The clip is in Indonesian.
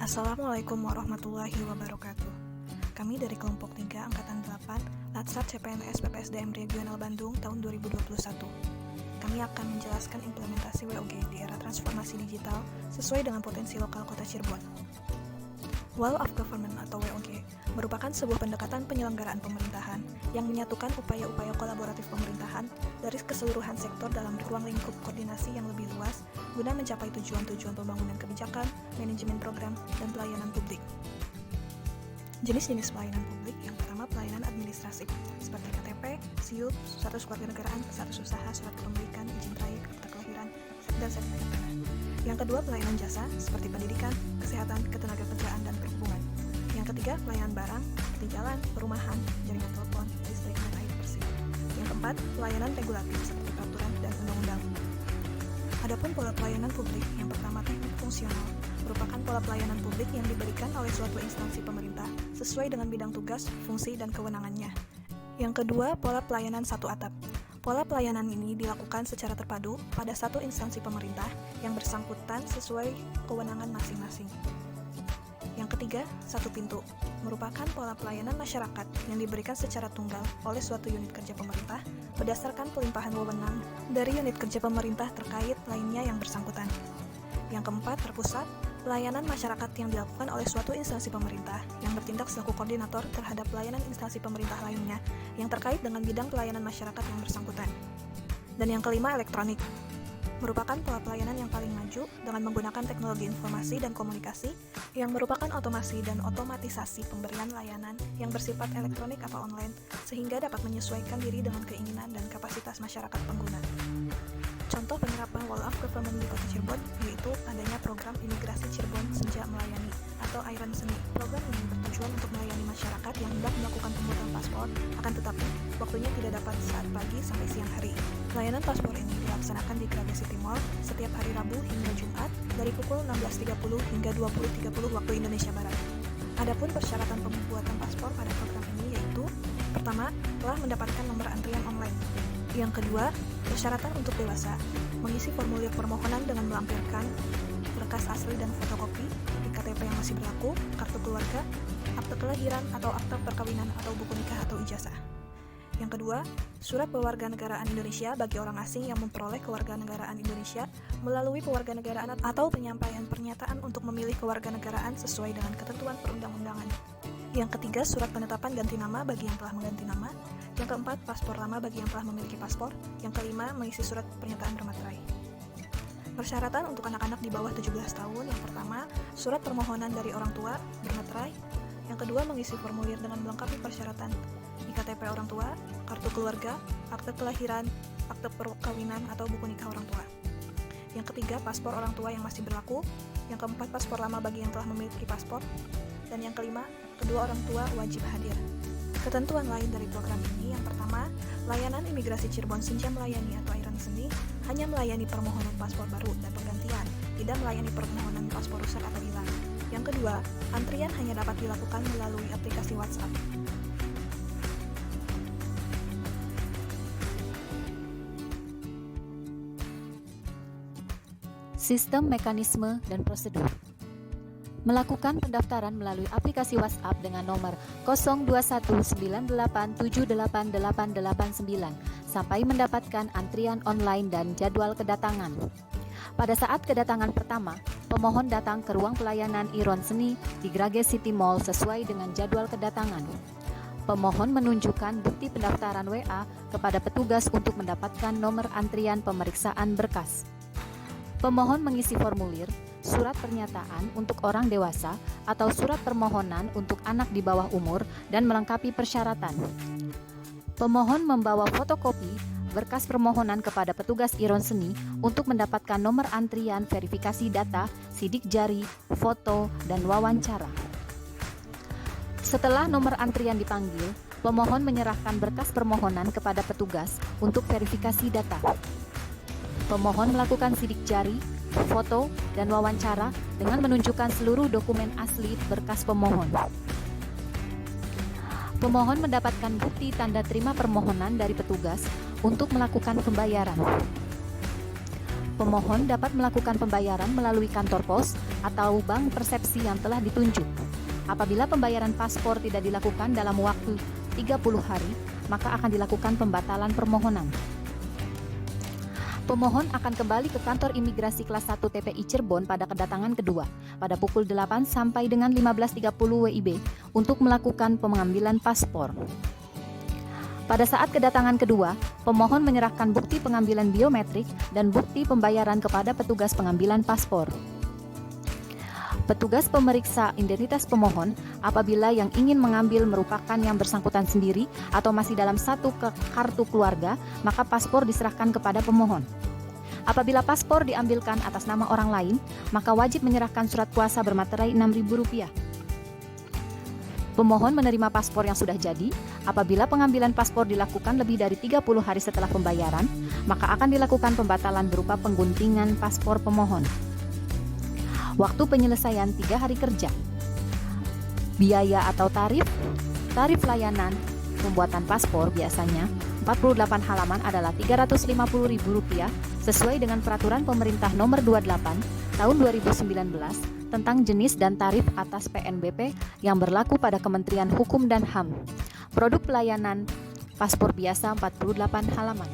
Assalamualaikum warahmatullahi wabarakatuh. Kami dari kelompok 3 Angkatan 8 Latsar CPNS PPSDM Regional Bandung tahun 2021. Kami akan menjelaskan implementasi WOG di era transformasi digital sesuai dengan potensi lokal Kota Cirebon. Wall of Government atau WOG merupakan sebuah pendekatan penyelenggaraan pemerintahan yang menyatukan upaya-upaya kolaboratif pemerintahan dari keseluruhan sektor dalam ruang lingkup koordinasi yang lebih luas guna mencapai tujuan-tujuan pembangunan kebijakan, manajemen program, dan pelayanan publik. Jenis-jenis pelayanan publik yang pertama pelayanan administrasi seperti KTP, SIUP, status kewarganegaraan, status usaha, surat kepemilikan, izin trayek, akta kelahiran, dan sertifikat tanah. Yang kedua pelayanan jasa seperti pendidikan, kesehatan, ketenagakerjaan, dan perhubungan. Yang ketiga pelayanan barang seperti jalan, perumahan, jaringan telepon, listrik, dan air bersih. Yang keempat pelayanan regulatif seperti peraturan dan undang-undang. Adapun pola pelayanan publik yang pertama teknik fungsional merupakan pola pelayanan publik yang diberikan oleh suatu instansi pemerintah sesuai dengan bidang tugas, fungsi, dan kewenangannya. Yang kedua, pola pelayanan satu atap. Pola pelayanan ini dilakukan secara terpadu pada satu instansi pemerintah yang bersangkutan sesuai kewenangan masing-masing. Yang ketiga, satu pintu, merupakan pola pelayanan masyarakat yang diberikan secara tunggal oleh suatu unit kerja pemerintah berdasarkan pelimpahan wewenang dari unit kerja pemerintah terkait lainnya yang bersangkutan. Yang keempat, terpusat, pelayanan masyarakat yang dilakukan oleh suatu instansi pemerintah yang bertindak selaku koordinator terhadap pelayanan instansi pemerintah lainnya yang terkait dengan bidang pelayanan masyarakat yang bersangkutan. Dan yang kelima, elektronik, merupakan pola pelayanan yang paling maju dengan menggunakan teknologi informasi dan komunikasi yang merupakan otomasi dan otomatisasi pemberian layanan yang bersifat elektronik atau online sehingga dapat menyesuaikan diri dengan keinginan dan kapasitas masyarakat pengguna. Contoh penerapan Wall of Government di Kota Cirebon yaitu adanya program Imigrasi Cirebon Senja Melayani atau Iron Seni. Program ini bertujuan untuk melayani masyarakat yang hendak melakukan pembuatan paspor, akan tetapi waktunya tidak dapat saat pagi sampai siang hari. Pelayanan paspor ini dilaksanakan di Gragia City Mall setiap hari Rabu hingga Jumat dari pukul 16.30 hingga 20.30 waktu Indonesia Barat. Adapun persyaratan pembuatan paspor pada program ini yaitu pertama, telah mendapatkan nomor antrian online. Yang kedua, persyaratan untuk dewasa, mengisi formulir permohonan dengan melampirkan berkas asli dan fotokopi, KTP yang masih berlaku, kartu keluarga, akte kelahiran atau akte perkawinan atau buku nikah atau ijazah. Yang kedua, surat kewarganegaraan Indonesia bagi orang asing yang memperoleh kewarganegaraan Indonesia melalui kewarganegaraan atau penyampaian pernyataan untuk memilih kewarganegaraan sesuai dengan ketentuan perundang-undangan. Yang ketiga, surat penetapan ganti nama bagi yang telah mengganti nama. Yang keempat, paspor lama bagi yang telah memiliki paspor. Yang kelima, mengisi surat pernyataan bermaterai. Persyaratan untuk anak-anak di bawah 17 tahun. Yang pertama, surat permohonan dari orang tua bermaterai. Yang kedua, mengisi formulir dengan melengkapi persyaratan IKTP orang tua, kartu keluarga, akte kelahiran, akte perkawinan atau buku nikah orang tua. Yang ketiga, paspor orang tua yang masih berlaku. Yang keempat, paspor lama bagi yang telah memiliki paspor. Dan yang kelima, kedua orang tua wajib hadir. Ketentuan lain dari program ini, yang pertama, layanan imigrasi Cirebon Senja Melayani atau Iron Seni hanya melayani permohonan paspor baru dan penggantian, tidak melayani permohonan paspor rusak atau hilang. Yang kedua, antrian hanya dapat dilakukan melalui aplikasi WhatsApp. Sistem, mekanisme, dan prosedur. Melakukan pendaftaran melalui aplikasi WhatsApp dengan nomor 0219878889 sampai mendapatkan antrian online dan jadwal kedatangan. Pada saat kedatangan pertama, pemohon datang ke ruang pelayanan Iron Seni di Gragia City Mall sesuai dengan jadwal kedatangan. Pemohon menunjukkan bukti pendaftaran WA kepada petugas untuk mendapatkan nomor antrian pemeriksaan berkas. Pemohon mengisi formulir, surat pernyataan untuk orang dewasa atau surat permohonan untuk anak di bawah umur dan melengkapi persyaratan. Pemohon membawa fotokopi berkas permohonan kepada petugas Iron Seni untuk mendapatkan nomor antrian verifikasi data, sidik jari, foto, dan wawancara. Setelah nomor antrian dipanggil, pemohon menyerahkan berkas permohonan kepada petugas untuk verifikasi data. Pemohon melakukan sidik jari, foto, dan wawancara dengan menunjukkan seluruh dokumen asli berkas pemohon. Pemohon mendapatkan bukti tanda terima permohonan dari petugas untuk melakukan pembayaran. Pemohon dapat melakukan pembayaran melalui kantor pos atau bank persepsi yang telah ditunjuk. Apabila pembayaran paspor tidak dilakukan dalam waktu 30 hari, maka akan dilakukan pembatalan permohonan. Pemohon akan kembali ke kantor imigrasi kelas 1 TPI Cirebon pada kedatangan kedua pada pukul 8 sampai dengan 15.30 WIB untuk melakukan pengambilan paspor. Pada saat kedatangan kedua, pemohon menyerahkan bukti pengambilan biometrik dan bukti pembayaran kepada petugas pengambilan paspor. Petugas pemeriksa identitas pemohon apabila yang ingin mengambil merupakan yang bersangkutan sendiri atau masih dalam satu kartu keluarga, maka paspor diserahkan kepada pemohon. Apabila paspor diambilkan atas nama orang lain, maka wajib menyerahkan surat kuasa bermaterai Rp6.000. Pemohon menerima paspor yang sudah jadi. Apabila pengambilan paspor dilakukan lebih dari 30 hari setelah pembayaran, maka akan dilakukan pembatalan berupa pengguntingan paspor pemohon. Waktu penyelesaian 3 hari kerja. Biaya atau tarif layanan pembuatan paspor biasanya 48 halaman adalah Rp350.000 sesuai dengan peraturan pemerintah nomor 28 tahun 2019 tentang jenis dan tarif atas PNBP yang berlaku pada Kementerian Hukum dan HAM. Produk pelayanan paspor biasa 48 halaman.